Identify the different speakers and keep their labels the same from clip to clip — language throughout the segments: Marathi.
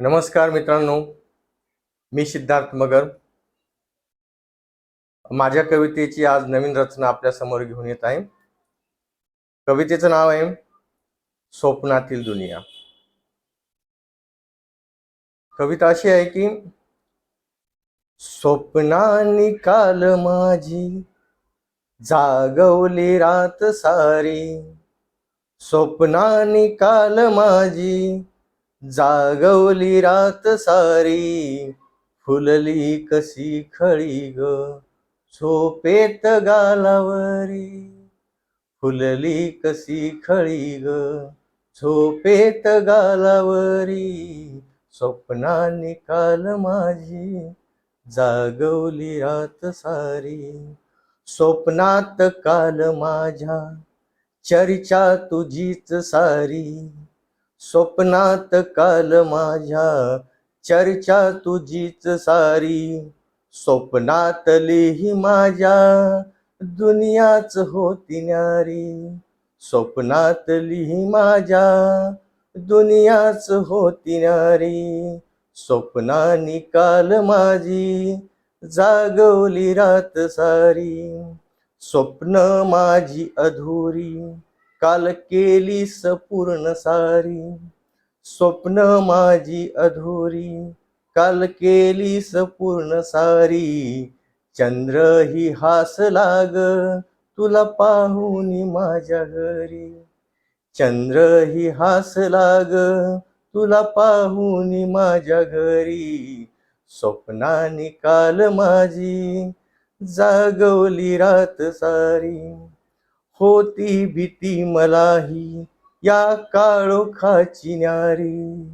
Speaker 1: नमस्कार मित्रांनो, मी सिद्धार्थ मगर. माझ्या कवितेची आज नवीन रचना आपल्या समोर घेऊन येत आहे. कवितेचं नाव आहे स्वप्नातील दुनिया. कविता अशी आहे की स्वप्नानी काल माझी जागवली रात सारी, स्वप्नानी काल माझी जागवली रात सारी, फुलली कशी खळी ग झोपेत गालावरी, फुलली कशी खळी ग झोपेत गालावरी, स्वप्नानी काल माझी जागवली रात सारी. स्वप्नात काल माझ्या चर्चा तुझीच सारी, स्वप्नात काल माझ्या चर्चा तुझीच सारी, स्वप्नातली ही माझ्या दुनियाच होती न्यारी, स्वप्नातली ही माझ्या दुनियाच होती न्यारी, स्वप्नानी काल माझी जागवली रात सारी. स्वप्न माझी अधुरी काल केलीस पूर्ण सारी, स्वप्न माझी अधुरी काल केलीस पूर्ण सारी, चंद्र ही हासला ग तुला पाहून माझ्या घरी, चंद्र ही हासला ग तुला पाहून माझ्या घरी, स्वप्नानी काल माझी जागवली रात सारी. होती भीती मलाही या काळोखाची न्यारी,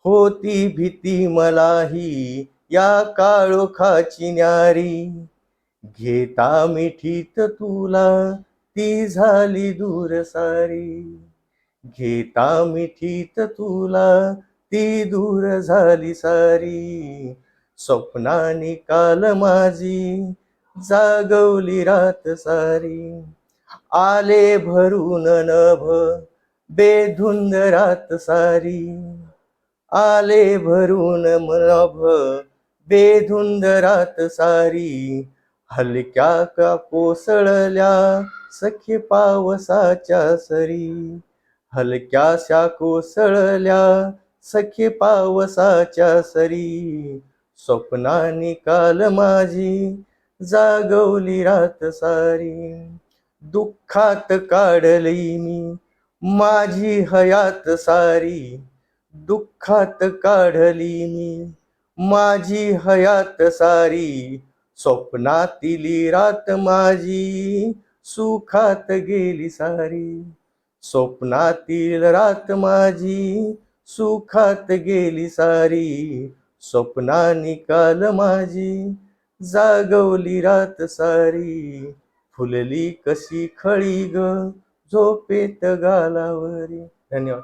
Speaker 1: होती भीती मलाही या काळोखाची न्यारी, घेता मिठीत तुला ती झाली दूर सारी, घेता मिठीत तुला ती दूर झाली सारी, स्वप्नानी काल माझी जागवली रात सारी. आले भरून नभ बेधुंद रात सारी, आले भरून नभ बेधुंद रात सारी, हलक्या का कोसळल्या सखे पावसाच्या सरी, हलक्याशा कोसळल्या सखे पावसाच्या सरी, स्वप्नानी काल माझी जागवली रात सारी. दुःखात काढली मी माझी हयात सारी, दुःखात काढली मी माझी हयात सारी, स्वप्नातली रात माझी सुखात गेली सारी, स्वप्नातील रात माझी सुखात गेली सारी, स्वप्नानी काल माझी जागवली रात सारी, फुलली कशी खळी ग झोपेत गालावरी. धन्यवाद.